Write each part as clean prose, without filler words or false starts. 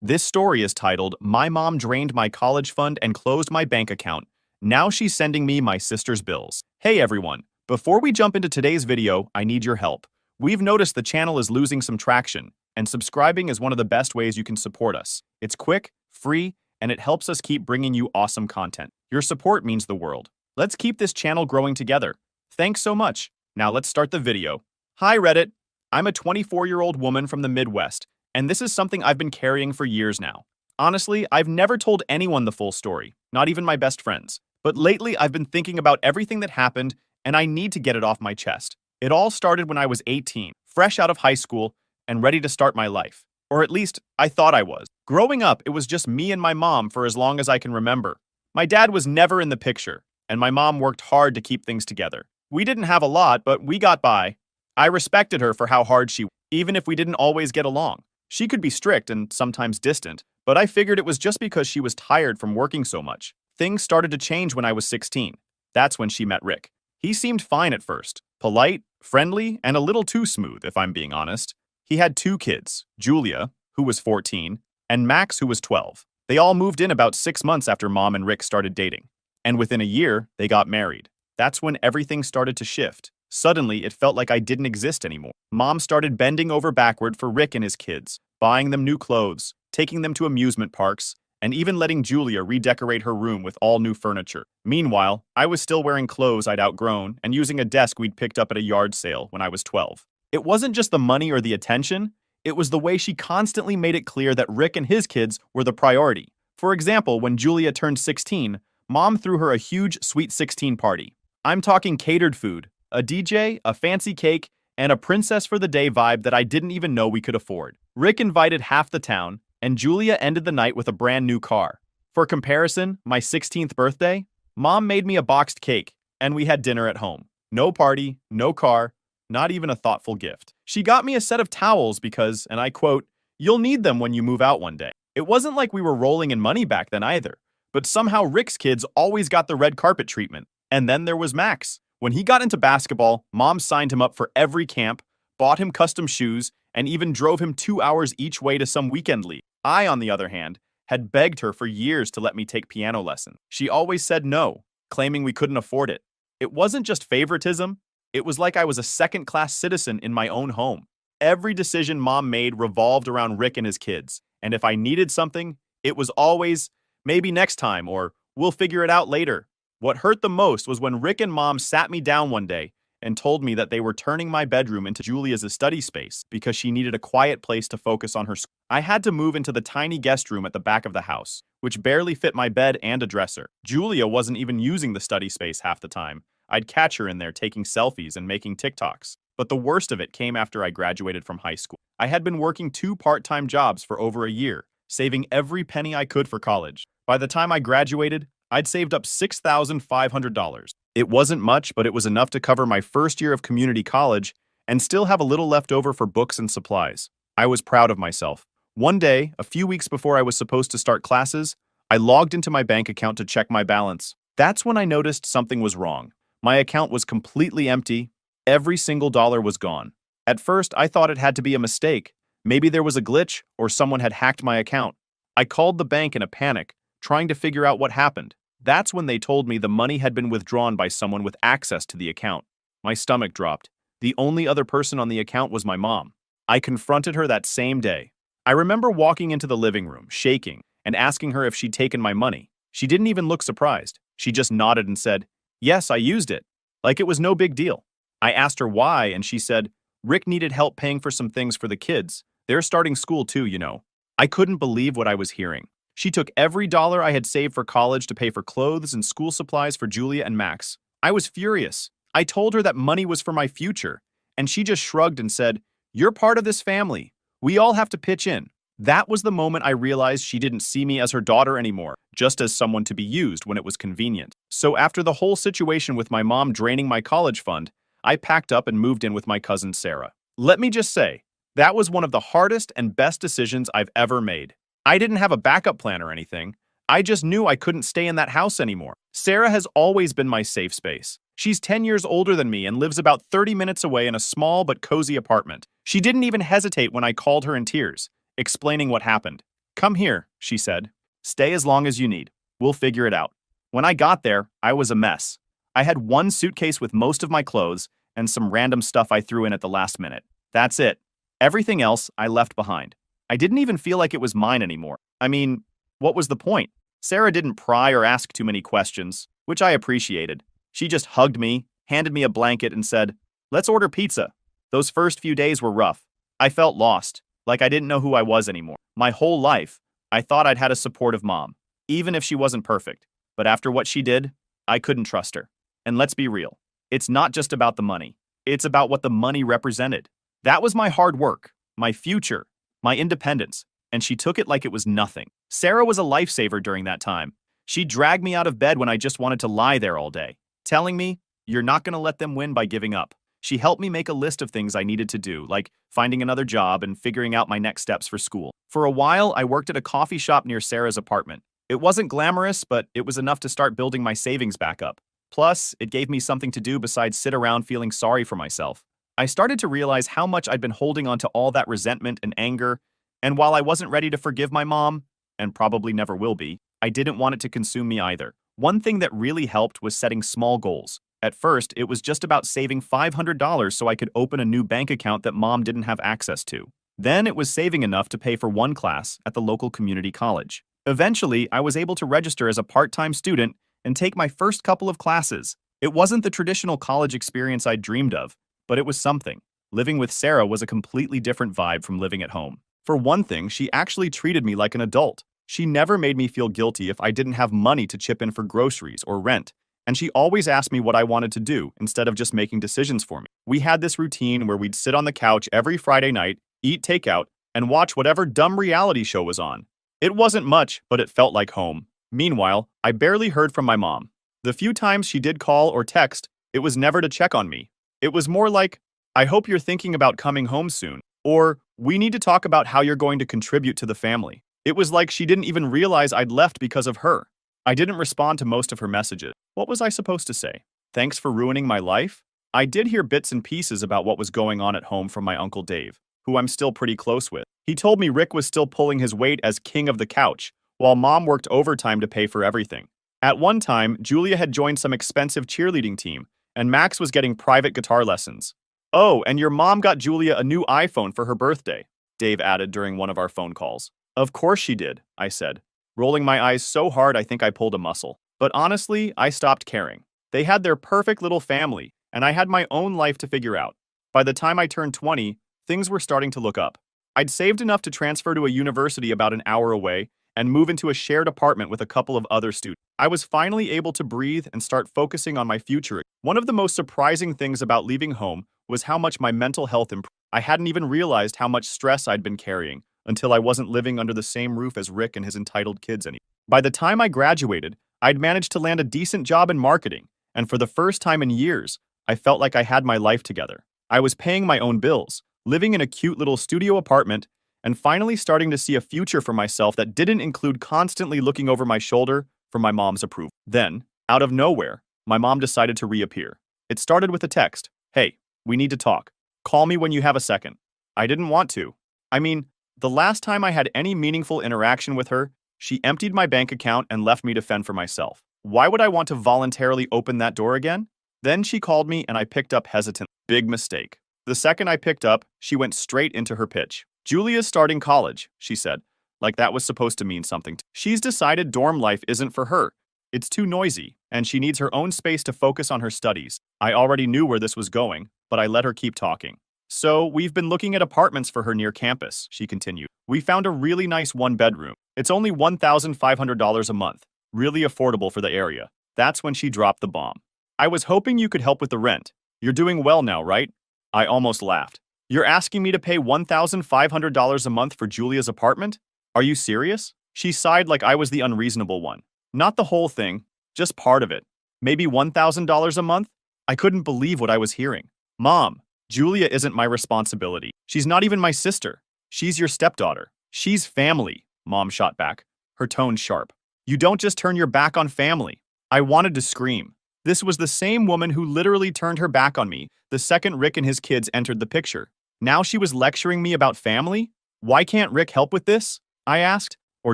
This story is titled, My Mom Drained My College Fund and Closed My Bank Account. Now she's sending me my sister's bills. Hey everyone, before we jump into today's video, I need your help. We've noticed the channel is losing some traction, and subscribing is one of the best ways you can support us. It's quick, free, and it helps us keep bringing you awesome content. Your support means the world. Let's keep this channel growing together. Thanks so much. Now let's start the video. Hi Reddit. I'm a 24-year-old woman from the Midwest, and this is something I've been carrying for years now. Honestly, I've never told anyone the full story, not even my best friends. But lately, I've been thinking about everything that happened, and I need to get it off my chest. It all started when I was 18, fresh out of high school, and ready to start my life. Or at least, I thought I was. Growing up, it was just me and my mom for as long as I can remember. My dad was never in the picture, and my mom worked hard to keep things together. We didn't have a lot, but we got by. I respected her for how hard she worked, even if we didn't always get along. She could be strict and sometimes distant, but I figured it was just because she was tired from working so much. Things started to change when I was 16. That's when she met Rick. He seemed fine at first, polite, friendly, and a little too smooth, if I'm being honest. He had 2 kids, Julia, who was 14, and Max, who was 12. They all moved in about 6 months after Mom and Rick started dating. And within a year, they got married. That's when everything started to shift. Suddenly, it felt like I didn't exist anymore. Mom started bending over backward for Rick and his kids, buying them new clothes, taking them to amusement parks, and even letting Julia redecorate her room with all new furniture. Meanwhile, I was still wearing clothes I'd outgrown and using a desk we'd picked up at a yard sale when I was 12. It wasn't just the money or the attention, it was the way she constantly made it clear that Rick and his kids were the priority. For example, when Julia turned 16, Mom threw her a huge Sweet 16 party. I'm talking catered food, a DJ, a fancy cake, and a princess for the day vibe that I didn't even know we could afford. Rick invited half the town, and Julia ended the night with a brand new car. For comparison, my 16th birthday, Mom made me a boxed cake, and we had dinner at home. No party, no car, not even a thoughtful gift. She got me a set of towels because, and I quote, "You'll need them when you move out one day." It wasn't like we were rolling in money back then either, but somehow Rick's kids always got the red carpet treatment. And then there was Max. When he got into basketball, Mom signed him up for every camp, bought him custom shoes, and even drove him 2 hours each way to some weekend league. I, on the other hand, had begged her for years to let me take piano lessons. She always said no, claiming we couldn't afford it. It wasn't just favoritism, it was like I was a second-class citizen in my own home. Every decision Mom made revolved around Rick and his kids, and if I needed something, it was always, maybe next time, or we'll figure it out later. What hurt the most was when Rick and Mom sat me down one day and told me that they were turning my bedroom into Julia's study space because she needed a quiet place to focus on her school. I had to move into the tiny guest room at the back of the house, which barely fit my bed and a dresser. Julia wasn't even using the study space half the time. I'd catch her in there taking selfies and making TikToks. But the worst of it came after I graduated from high school. I had been working 2 part-time jobs for over a year, saving every penny I could for college. By the time I graduated, I'd saved up $6,500. It wasn't much, but it was enough to cover my first year of community college and still have a little left over for books and supplies. I was proud of myself. One day, a few weeks before I was supposed to start classes, I logged into my bank account to check my balance. That's when I noticed something was wrong. My account was completely empty. Every single dollar was gone. At first, I thought it had to be a mistake. Maybe there was a glitch or someone had hacked my account. I called the bank in a panic, trying to figure out what happened. That's when they told me the money had been withdrawn by someone with access to the account. My stomach dropped. The only other person on the account was my mom. I confronted her that same day. I remember walking into the living room, shaking, and asking her if she'd taken my money. She didn't even look surprised. She just nodded and said, "Yes, I used it," like it was no big deal. I asked her why, and she said, "Rick needed help paying for some things for the kids. They're starting school too, you know." I couldn't believe what I was hearing. She took every dollar I had saved for college to pay for clothes and school supplies for Julia and Max. I was furious. I told her that money was for my future, and she just shrugged and said, "You're part of this family. We all have to pitch in." That was the moment I realized she didn't see me as her daughter anymore, just as someone to be used when it was convenient. So after the whole situation with my mom draining my college fund, I packed up and moved in with my cousin Sarah. Let me just say, that was one of the hardest and best decisions I've ever made. I didn't have a backup plan or anything. I just knew I couldn't stay in that house anymore. Sarah has always been my safe space. She's 10 years older than me and lives about 30 minutes away in a small but cozy apartment. She didn't even hesitate when I called her in tears, explaining what happened. Come here, she said. Stay as long as you need. We'll figure it out. When I got there, I was a mess. I had one suitcase with most of my clothes and some random stuff I threw in at the last minute. That's it. Everything else I left behind. I didn't even feel like it was mine anymore. I mean, what was the point? Sarah didn't pry or ask too many questions, which I appreciated. She just hugged me, handed me a blanket, and said, "Let's order pizza." Those first few days were rough. I felt lost, like I didn't know who I was anymore. My whole life, I thought I'd had a supportive mom, even if she wasn't perfect. But after what she did, I couldn't trust her. And let's be real, it's not just about the money. It's about what the money represented. That was my hard work, my future, my independence, and she took it like it was nothing. Sarah was a lifesaver during that time. She dragged me out of bed when I just wanted to lie there all day, telling me, "You're not going to let them win by giving up." She helped me make a list of things I needed to do, like finding another job and figuring out my next steps for school. For a while, I worked at a coffee shop near Sarah's apartment. It wasn't glamorous, but it was enough to start building my savings back up. Plus, it gave me something to do besides sit around feeling sorry for myself. I started to realize how much I'd been holding onto all that resentment and anger, and while I wasn't ready to forgive my mom, and probably never will be, I didn't want it to consume me either. One thing that really helped was setting small goals. At first, it was just about saving $500 so I could open a new bank account that mom didn't have access to. Then it was saving enough to pay for one class at the local community college. Eventually, I was able to register as a part-time student and take my first couple of classes. It wasn't the traditional college experience I'd dreamed of, but it was something. Living with Sarah was a completely different vibe from living at home. For one thing, she actually treated me like an adult. She never made me feel guilty if I didn't have money to chip in for groceries or rent, and she always asked me what I wanted to do instead of just making decisions for me. We had this routine where we'd sit on the couch every Friday night, eat takeout, and watch whatever dumb reality show was on. It wasn't much, but it felt like home. Meanwhile, I barely heard from my mom. The few times she did call or text, it was never to check on me. It was more like, "I hope you're thinking about coming home soon," or "We need to talk about how you're going to contribute to the family." It was like she didn't even realize I'd left because of her. I didn't respond to most of her messages. What was I supposed to say? Thanks for ruining my life? I did hear bits and pieces about what was going on at home from my Uncle Dave, who I'm still pretty close with. He told me Rick was still pulling his weight as king of the couch, while mom worked overtime to pay for everything. At one time, Julia had joined some expensive cheerleading team, and Max was getting private guitar lessons. "Oh, and your mom got Julia a new iPhone for her birthday," Dave added during one of our phone calls. "Of course she did," I said, rolling my eyes so hard I think I pulled a muscle. But honestly, I stopped caring. They had their perfect little family, and I had my own life to figure out. By the time I turned 20, things were starting to look up. I'd saved enough to transfer to a university about an hour away and move into a shared apartment with a couple of other students. I was finally able to breathe and start focusing on my future. One of the most surprising things about leaving home was how much my mental health improved. I hadn't even realized how much stress I'd been carrying until I wasn't living under the same roof as Rick and his entitled kids anymore. By the time I graduated, I'd managed to land a decent job in marketing, and for the first time in years, I felt like I had my life together. I was paying my own bills, living in a cute little studio apartment, and finally starting to see a future for myself that didn't include constantly looking over my shoulder for my mom's approval. Then, out of nowhere, my mom decided to reappear. It started with a text. "Hey, we need to talk. Call me when you have a second." I didn't want to. I mean, the last time I had any meaningful interaction with her, she emptied my bank account and left me to fend for myself. Why would I want to voluntarily open that door again? Then she called me and I picked up hesitant. Big mistake. The second I picked up, she went straight into her pitch. "Julia's starting college," she said, like that was supposed to mean something. She's decided dorm life isn't for her. It's too noisy, and she needs her own space to focus on her studies. I already knew where this was going, but I let her keep talking. "So, we've been looking at apartments for her near campus," she continued. "We found a really nice one-bedroom. It's only $1,500 a month, really affordable for the area." That's when she dropped the bomb. "I was hoping you could help with the rent. You're doing well now, right?" I almost laughed. "You're asking me to pay $1,500 a month for Julia's apartment? Are you serious?" She sighed like I was the unreasonable one. "Not the whole thing, just part of it. Maybe $1,000 a month?" I couldn't believe what I was hearing. "Mom, Julia isn't my responsibility. She's not even my sister. She's your stepdaughter. She's family," Mom shot back, her tone sharp. "You don't just turn your back on family." I wanted to scream. This was the same woman who literally turned her back on me the second Rick and his kids entered the picture. Now she was lecturing me about family? "Why can't Rick help with this?" I asked. Or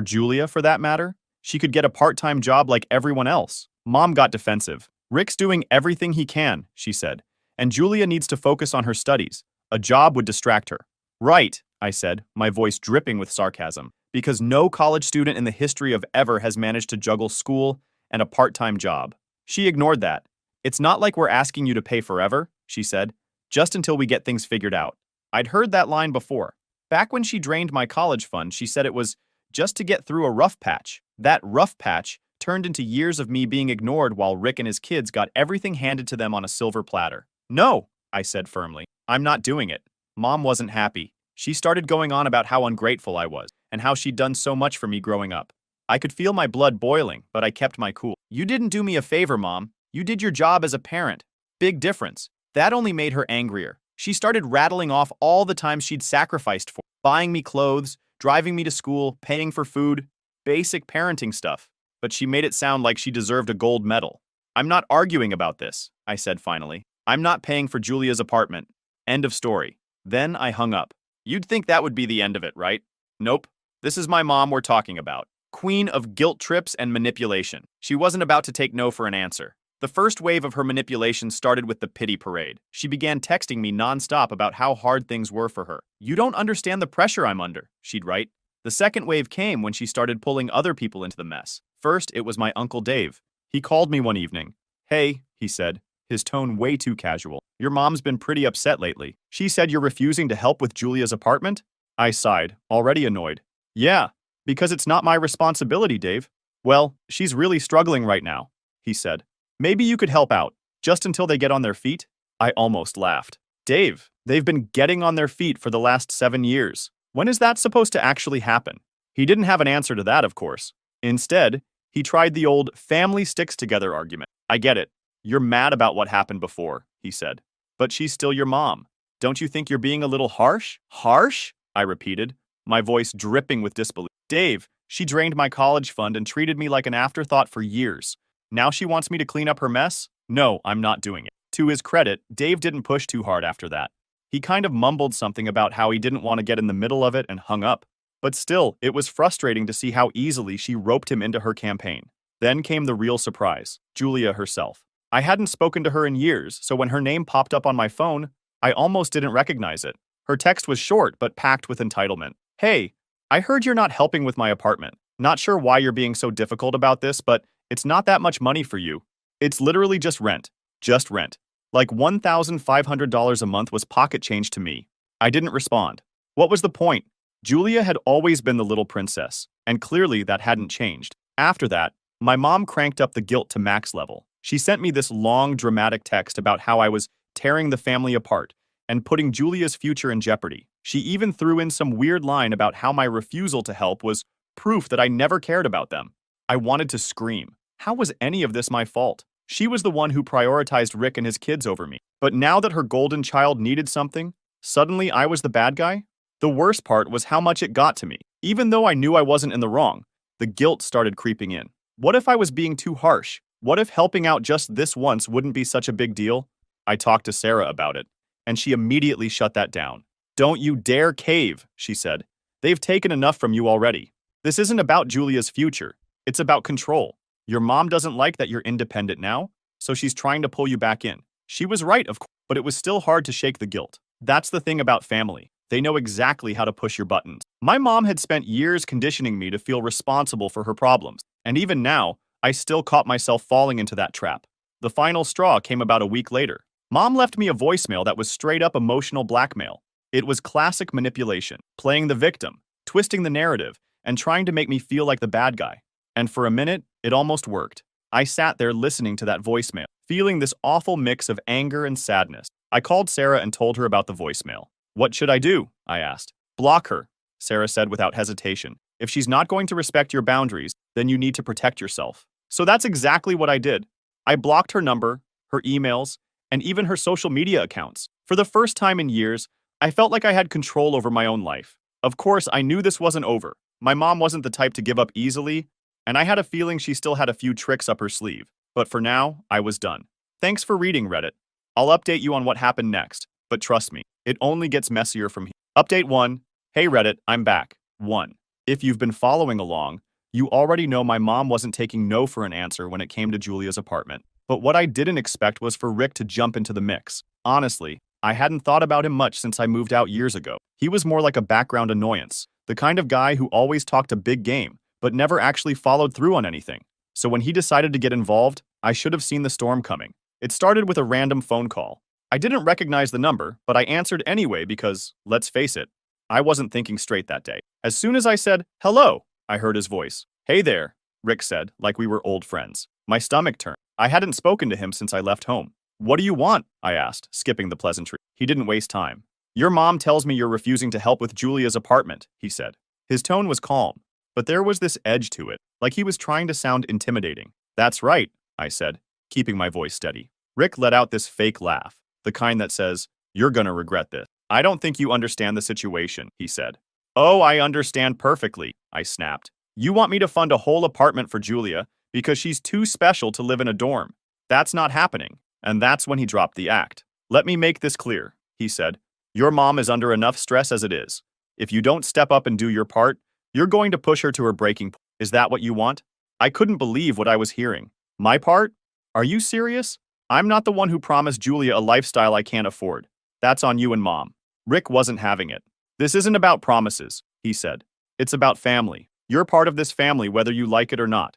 Julia, for that matter. She could get a part-time job like everyone else. Mom got defensive. Rick's doing everything he can, she said. And Julia needs to focus on her studies. A job would distract her. Right, I said, my voice dripping with sarcasm, because no college student in the history of ever has managed to juggle school and a part-time job. She ignored that. It's not like we're asking you to pay forever, she said, just until we get things figured out. I'd heard that line before. Back when she drained my college fund, she said it was just to get through a rough patch. That rough patch turned into years of me being ignored while Rick and his kids got everything handed to them on a silver platter. No, I said firmly. I'm not doing it. Mom wasn't happy. She started going on about how ungrateful I was and how she'd done so much for me growing up. I could feel my blood boiling, but I kept my cool. You didn't do me a favor, Mom. You did your job as a parent. Big difference. That only made her angrier. She started rattling off all the times she'd sacrificed for buying me clothes, driving me to school, paying for food, basic parenting stuff. But she made it sound like she deserved a gold medal. I'm not arguing about this, I said finally. I'm not paying for Julia's apartment. End of story. Then I hung up. You'd think that would be the end of it, right? Nope. This is my mom we're talking about. Queen of guilt trips and manipulation. She wasn't about to take no for an answer. The first wave of her manipulation started with the pity parade. She began texting me nonstop about how hard things were for her. You don't understand the pressure I'm under, she'd write. The second wave came when she started pulling other people into the mess. First, it was my Uncle Dave. He called me one evening. Hey, he said, his tone way too casual. Your mom's been pretty upset lately. She said you're refusing to help with Julia's apartment? I sighed, already annoyed. Yeah, because it's not my responsibility, Dave. Well, she's really struggling right now, he said. Maybe you could help out, just until they get on their feet? I almost laughed. Dave, they've been getting on their feet for the last 7 years. When is that supposed to actually happen? He didn't have an answer to that, of course. Instead, he tried the old family sticks together argument. I get it. You're mad about what happened before, he said. But she's still your mom. Don't you think you're being a little harsh? Harsh? I repeated, my voice dripping with disbelief. Dave, she drained my college fund and treated me like an afterthought for years. Now she wants me to clean up her mess? No, I'm not doing it. To his credit, Dave didn't push too hard after that. He kind of mumbled something about how he didn't want to get in the middle of it and hung up. But still, it was frustrating to see how easily she roped him into her campaign. Then came the real surprise, Julia herself. I hadn't spoken to her in years, so when her name popped up on my phone, I almost didn't recognize it. Her text was short but packed with entitlement. Hey, I heard you're not helping with my apartment. Not sure why you're being so difficult about this, but it's not that much money for you. It's literally just rent. Just rent. Like $1,500 a month was pocket change to me. I didn't respond. What was the point? Julia had always been the little princess, and clearly that hadn't changed. After that, my mom cranked up the guilt to max level. She sent me this long, dramatic text about how I was tearing the family apart and putting Julia's future in jeopardy. She even threw in some weird line about how my refusal to help was proof that I never cared about them. I wanted to scream. How was any of this my fault? She was the one who prioritized Rick and his kids over me. But now that her golden child needed something, suddenly I was the bad guy? The worst part was how much it got to me. Even though I knew I wasn't in the wrong, the guilt started creeping in. What if I was being too harsh? What if helping out just this once wouldn't be such a big deal? I talked to Sarah about it, and she immediately shut that down. Don't you dare cave, she said. They've taken enough from you already. This isn't about Julia's future. It's about control. Your mom doesn't like that you're independent now, so she's trying to pull you back in. She was right, of course, but it was still hard to shake the guilt. That's the thing about family. They know exactly how to push your buttons. My mom had spent years conditioning me to feel responsible for her problems, and even now, I still caught myself falling into that trap. The final straw came about a week later. Mom left me a voicemail that was straight up emotional blackmail. It was classic manipulation, playing the victim, twisting the narrative, and trying to make me feel like the bad guy. And for a minute, it almost worked. I sat there listening to that voicemail, feeling this awful mix of anger and sadness. I called Sarah and told her about the voicemail. What should I do? I asked. Block her, Sarah said without hesitation. If she's not going to respect your boundaries, then you need to protect yourself. So that's exactly what I did. I blocked her number, her emails, and even her social media accounts. For the first time in years, I felt like I had control over my own life. Of course, I knew this wasn't over. My mom wasn't the type to give up easily, and I had a feeling she still had a few tricks up her sleeve. But for now, I was done. Thanks for reading, Reddit. I'll update you on what happened next, but trust me, it only gets messier from here. Update 1. Hey Reddit, I'm back. 1. If you've been following along, you already know my mom wasn't taking no for an answer when it came to Julia's apartment. But what I didn't expect was for Rick to jump into the mix. Honestly, I hadn't thought about him much since I moved out years ago. He was more like a background annoyance, the kind of guy who always talked a big game, but never actually followed through on anything. So when he decided to get involved, I should have seen the storm coming. It started with a random phone call. I didn't recognize the number, but I answered anyway because, let's face it, I wasn't thinking straight that day. As soon as I said, "Hello," I heard his voice. "Hey there," Rick said, like we were old friends. My stomach turned. I hadn't spoken to him since I left home. "What do you want?" I asked, skipping the pleasantry. He didn't waste time. "Your mom tells me you're refusing to help with Julia's apartment," he said. His tone was calm, but there was this edge to it, like he was trying to sound intimidating. "That's right," I said, keeping my voice steady. Rick let out this fake laugh, the kind that says, "You're gonna regret this." "I don't think you understand the situation," he said. "Oh, I understand perfectly," I snapped. "You want me to fund a whole apartment for Julia because she's too special to live in a dorm. That's not happening." And that's when he dropped the act. "Let me make this clear," he said. "Your mom is under enough stress as it is. If you don't step up and do your part, you're going to push her to her breaking point. Is that what you want?" I couldn't believe what I was hearing. My part? Are you serious? I'm not the one who promised Julia a lifestyle I can't afford. That's on you and Mom. Rick wasn't having it. "This isn't about promises," he said. "It's about family. You're part of this family whether you like it or not."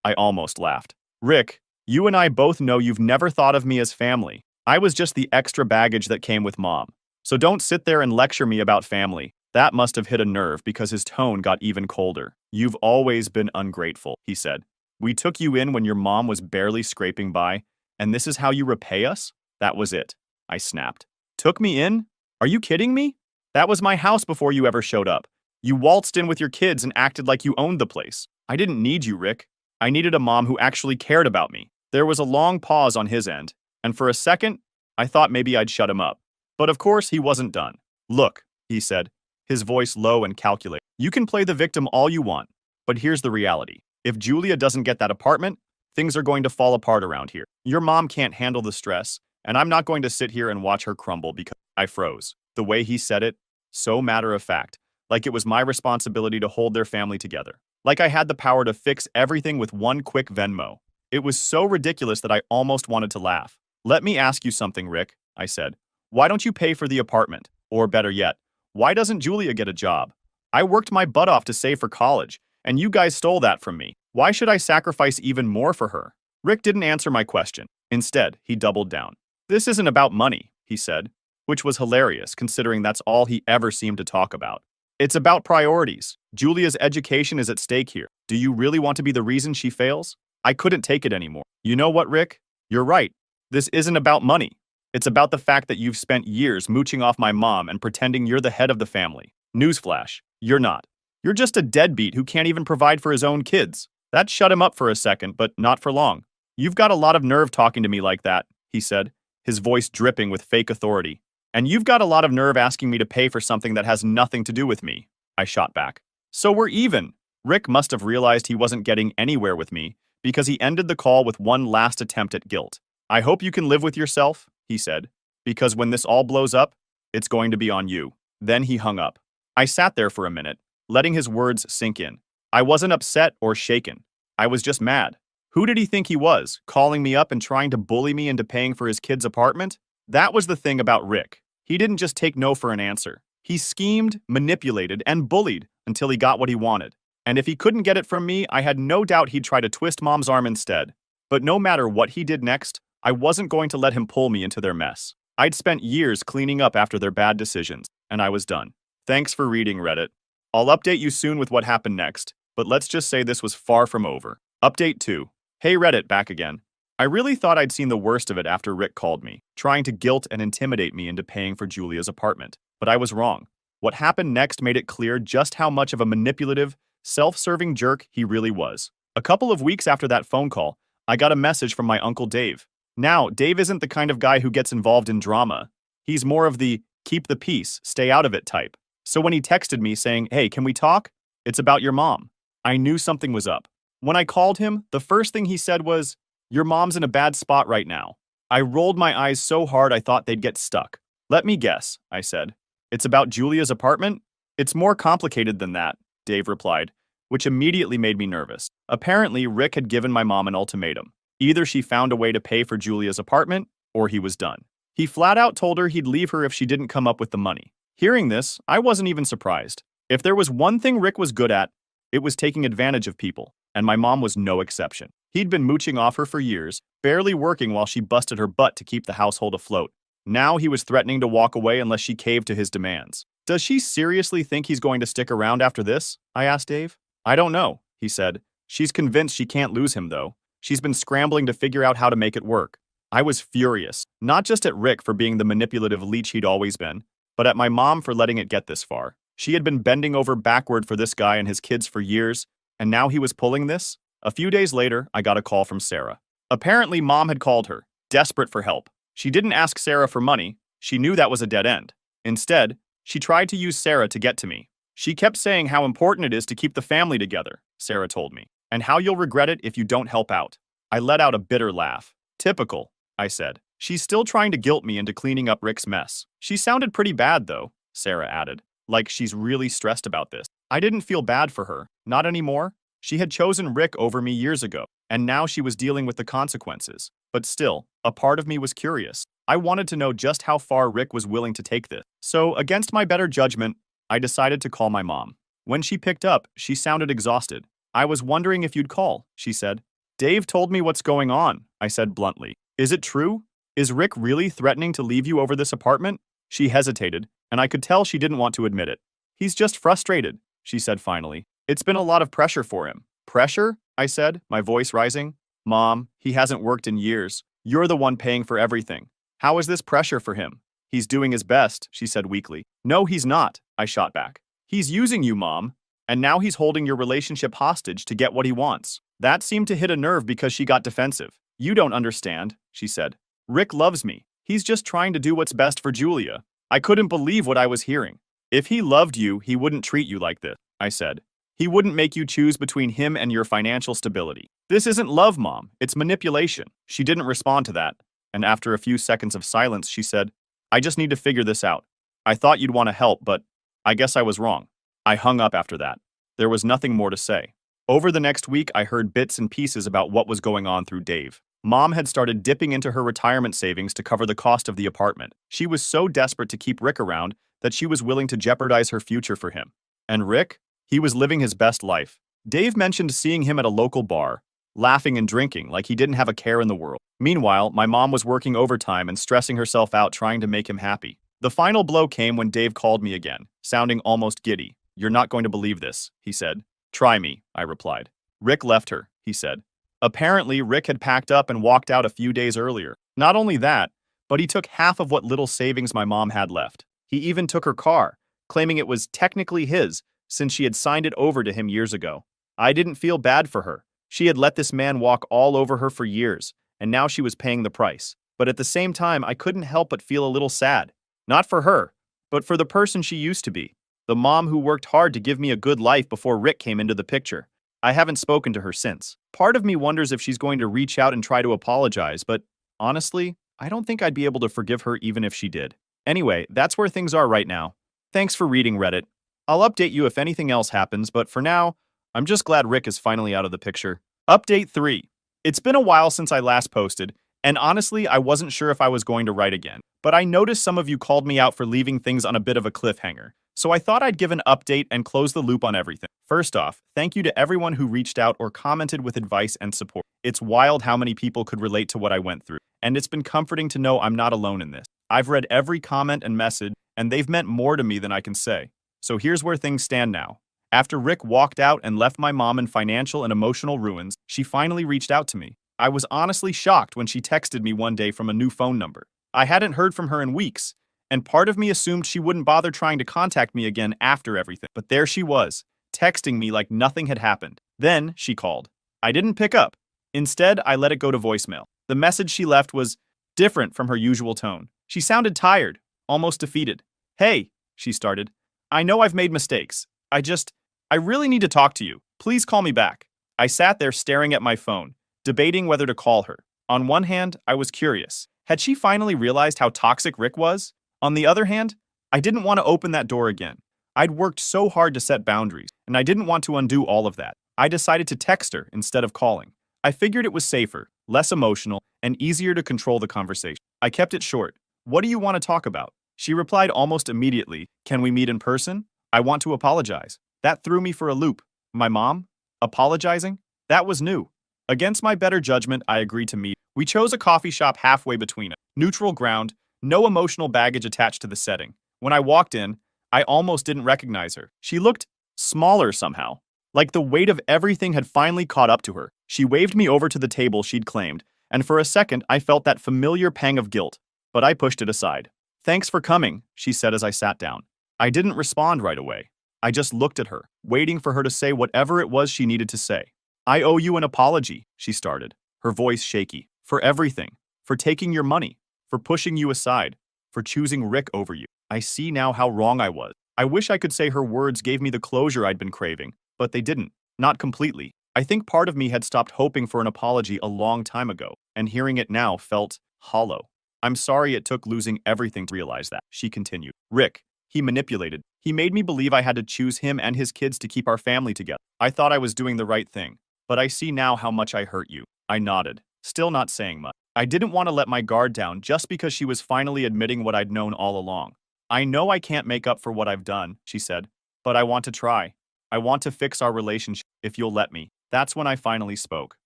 I almost laughed. "Rick, you and I both know you've never thought of me as family. I was just the extra baggage that came with Mom. So don't sit there and lecture me about family." That must have hit a nerve because his tone got even colder. "You've always been ungrateful," he said. "We took you in when your mom was barely scraping by, and this is how you repay us?" "That was it," I snapped. "Took me in? Are you kidding me? That was my house before you ever showed up. You waltzed in with your kids and acted like you owned the place. I didn't need you, Rick. I needed a mom who actually cared about me." There was a long pause on his end, and for a second, I thought maybe I'd shut him up. But of course, he wasn't done. "Look," he said, his voice low and calculated. "You can play the victim all you want, but here's the reality. If Julia doesn't get that apartment, things are going to fall apart around here. Your mom can't handle the stress, and I'm not going to sit here and watch her crumble because..." I froze. The way he said it, so matter of fact, like it was my responsibility to hold their family together. Like I had the power to fix everything with one quick Venmo. It was so ridiculous that I almost wanted to laugh. "Let me ask you something, Rick," I said. "Why don't you pay for the apartment? Or better yet, why doesn't Julia get a job? I worked my butt off to save for college, and you guys stole that from me. Why should I sacrifice even more for her?" Rick didn't answer my question. Instead, he doubled down. "This isn't about money," he said, which was hilarious considering that's all he ever seemed to talk about. "It's about priorities. Julia's education is at stake here. Do you really want to be the reason she fails?" I couldn't take it anymore. "You know what, Rick? You're right. This isn't about money. It's about the fact that you've spent years mooching off my mom and pretending you're the head of the family. Newsflash, you're not. You're just a deadbeat who can't even provide for his own kids." That shut him up for a second, but not for long. "You've got a lot of nerve talking to me like that," he said, his voice dripping with fake authority. "And you've got a lot of nerve asking me to pay for something that has nothing to do with me," I shot back. "So we're even." Rick must have realized he wasn't getting anywhere with me because he ended the call with one last attempt at guilt. "I hope you can live with yourself," he said, "because when this all blows up, it's going to be on you." Then he hung up. I sat there for a minute, letting his words sink in. I wasn't upset or shaken. I was just mad. Who did he think he was, calling me up and trying to bully me into paying for his kid's apartment? That was the thing about Rick. He didn't just take no for an answer. He schemed, manipulated, and bullied until he got what he wanted. And if he couldn't get it from me, I had no doubt he'd try to twist Mom's arm instead. But no matter what he did next, I wasn't going to let him pull me into their mess. I'd spent years cleaning up after their bad decisions, and I was done. Thanks for reading, Reddit. I'll update you soon with what happened next, but let's just say this was far from over. Update 2. Hey Reddit, back again. I really thought I'd seen the worst of it after Rick called me, trying to guilt and intimidate me into paying for Julia's apartment. But I was wrong. What happened next made it clear just how much of a manipulative, self-serving jerk he really was. A couple of weeks after that phone call, I got a message from my Uncle Dave. Now, Dave isn't the kind of guy who gets involved in drama. He's more of the keep the peace, stay out of it type. So when he texted me saying, "Hey, can we talk? It's about your mom," I knew something was up. When I called him, the first thing he said was, "Your mom's in a bad spot right now." I rolled my eyes so hard I thought they'd get stuck. "Let me guess," I said. "It's about Julia's apartment?" "It's more complicated than that," Dave replied, which immediately made me nervous. Apparently, Rick had given my mom an ultimatum. Either she found a way to pay for Julia's apartment, or he was done. He flat out told her he'd leave her if she didn't come up with the money. Hearing this, I wasn't even surprised. If there was one thing Rick was good at, it was taking advantage of people, and my mom was no exception. He'd been mooching off her for years, barely working while she busted her butt to keep the household afloat. Now he was threatening to walk away unless she caved to his demands. Does she seriously think he's going to stick around after this? I asked Dave. I don't know, he said. She's convinced she can't lose him, though. She's been scrambling to figure out how to make it work. I was furious, not just at Rick for being the manipulative leech he'd always been, but at my mom for letting it get this far. She had been bending over backward for this guy and his kids for years, and now he was pulling this? A few days later, I got a call from Sarah. Apparently, Mom had called her, desperate for help. She didn't ask Sarah for money. She knew that was a dead end. Instead, she tried to use Sarah to get to me. She kept saying how important it is to keep the family together, Sarah told me, and how you'll regret it if you don't help out. I let out a bitter laugh. Typical, I said. She's still trying to guilt me into cleaning up Rick's mess. She sounded pretty bad, though, Sarah added, like she's really stressed about this. I didn't feel bad for her, not anymore. She had chosen Rick over me years ago, and now she was dealing with the consequences. But still, a part of me was curious. I wanted to know just how far Rick was willing to take this. So, against my better judgment, I decided to call my mom. When she picked up, she sounded exhausted. I was wondering if you'd call, she said. Dave told me what's going on, I said bluntly. Is it true? Is Rick really threatening to leave you over this apartment? She hesitated, and I could tell she didn't want to admit it. He's just frustrated, she said finally. It's been a lot of pressure for him. Pressure? I said, my voice rising. Mom, he hasn't worked in years. You're the one paying for everything. How is this pressure for him? He's doing his best, she said weakly. No, he's not, I shot back. He's using you, Mom, and now he's holding your relationship hostage to get what he wants. That seemed to hit a nerve because she got defensive. You don't understand, she said. Rick loves me. He's just trying to do what's best for Julia. I couldn't believe what I was hearing. If he loved you, he wouldn't treat you like this, I said. He wouldn't make you choose between him and your financial stability. This isn't love, Mom. It's manipulation. She didn't respond to that, and after a few seconds of silence, she said, I just need to figure this out. I thought you'd want to help, but I guess I was wrong. I hung up after that. There was nothing more to say. Over the next week, I heard bits and pieces about what was going on through Dave. Mom had started dipping into her retirement savings to cover the cost of the apartment. She was so desperate to keep Rick around that she was willing to jeopardize her future for him. And Rick? He was living his best life. Dave mentioned seeing him at a local bar, laughing and drinking like he didn't have a care in the world. Meanwhile, my mom was working overtime and stressing herself out trying to make him happy. The final blow came when Dave called me again, sounding almost giddy. You're not going to believe this, he said. Try me, I replied. Rick left her, he said. Apparently, Rick had packed up and walked out a few days earlier. Not only that, but he took half of what little savings my mom had left. He even took her car, claiming it was technically his, since she had signed it over to him years ago. I didn't feel bad for her. She had let this man walk all over her for years, and now she was paying the price. But at the same time, I couldn't help but feel a little sad. Not for her, but for the person she used to be. The mom who worked hard to give me a good life before Rick came into the picture. I haven't spoken to her since. Part of me wonders if she's going to reach out and try to apologize, but honestly, I don't think I'd be able to forgive her even if she did. Anyway, that's where things are right now. Thanks for reading, Reddit. I'll update you if anything else happens, but for now, I'm just glad Rick is finally out of the picture. Update 3. It's been a while since I last posted, and honestly, I wasn't sure if I was going to write again. But I noticed some of you called me out for leaving things on a bit of a cliffhanger, so I thought I'd give an update and close the loop on everything. First off, thank you to everyone who reached out or commented with advice and support. It's wild how many people could relate to what I went through, and it's been comforting to know I'm not alone in this. I've read every comment and message, and they've meant more to me than I can say. So here's where things stand now. After Rick walked out and left my mom in financial and emotional ruins, she finally reached out to me. I was honestly shocked when she texted me one day from a new phone number. I hadn't heard from her in weeks, and part of me assumed she wouldn't bother trying to contact me again after everything. But there she was, texting me like nothing had happened. Then she called. I didn't pick up. Instead, I let it go to voicemail. The message she left was different from her usual tone. She sounded tired, almost defeated. Hey, she started. I know I've made mistakes. I really need to talk to you. Please call me back. I sat there staring at my phone, debating whether to call her. On one hand, I was curious. Had she finally realized how toxic Rick was? On the other hand, I didn't want to open that door again. I'd worked so hard to set boundaries, and I didn't want to undo all of that. I decided to text her instead of calling. I figured it was safer, less emotional, and easier to control the conversation. I kept it short. What do you want to talk about? She replied almost immediately, can we meet in person? I want to apologize. That threw me for a loop. My mom? Apologizing? That was new. Against my better judgment, I agreed to meet. We chose a coffee shop halfway between us. Neutral ground, no emotional baggage attached to the setting. When I walked in, I almost didn't recognize her. She looked smaller somehow, like the weight of everything had finally caught up to her. She waved me over to the table she'd claimed, and for a second I felt that familiar pang of guilt, but I pushed it aside. Thanks for coming, she said as I sat down. I didn't respond right away. I just looked at her, waiting for her to say whatever it was she needed to say. I owe you an apology, she started, her voice shaky, for everything, for taking your money, for pushing you aside, for choosing Rick over you. I see now how wrong I was. I wish I could say her words gave me the closure I'd been craving, but they didn't, not completely. I think part of me had stopped hoping for an apology a long time ago, and hearing it now felt hollow. I'm sorry it took losing everything to realize that, she continued. Rick, he manipulated. He made me believe I had to choose him and his kids to keep our family together. I thought I was doing the right thing, but I see now how much I hurt you. I nodded, still not saying much. I didn't want to let my guard down just because she was finally admitting what I'd known all along. I know I can't make up for what I've done, she said, but I want to try. I want to fix our relationship if you'll let me. That's when I finally spoke.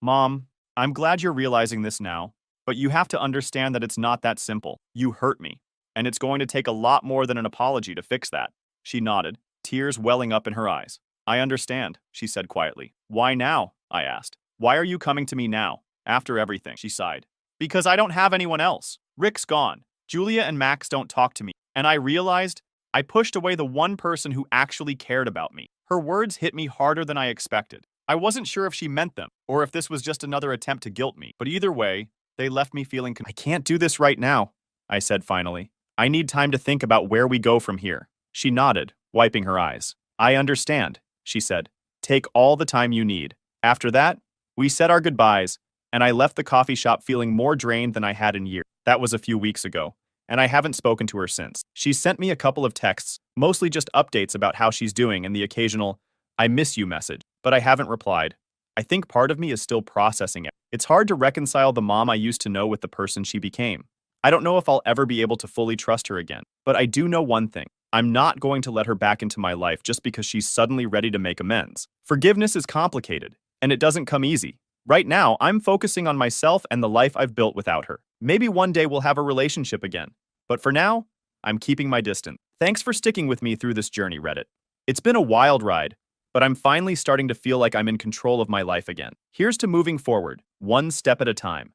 Mom, I'm glad you're realizing this now, but you have to understand that it's not that simple. You hurt me, and it's going to take a lot more than an apology to fix that. She nodded, tears welling up in her eyes. I understand, she said quietly. Why now? I asked. Why are you coming to me now, after everything? She sighed. Because I don't have anyone else. Rick's gone. Julia and Max don't talk to me. And I realized I pushed away the one person who actually cared about me. Her words hit me harder than I expected. I wasn't sure if she meant them, or if this was just another attempt to guilt me. But either way, they left me feeling I can't do this right now, I said finally. I need time to think about where we go from here. She nodded, wiping her eyes. I understand, she said. Take all the time you need. After that, we said our goodbyes, and I left the coffee shop feeling more drained than I had in years. That was a few weeks ago, and I haven't spoken to her since. She sent me a couple of texts, mostly just updates about how she's doing and the occasional, I miss you message, but I haven't replied. I think part of me is still processing it. It's hard to reconcile the mom I used to know with the person she became. I don't know if I'll ever be able to fully trust her again, but I do know one thing. I'm not going to let her back into my life just because she's suddenly ready to make amends. Forgiveness is complicated, and it doesn't come easy. Right now, I'm focusing on myself and the life I've built without her. Maybe one day we'll have a relationship again. But for now, I'm keeping my distance. Thanks for sticking with me through this journey, Reddit. It's been a wild ride, but I'm finally starting to feel like I'm in control of my life again. Here's to moving forward, one step at a time.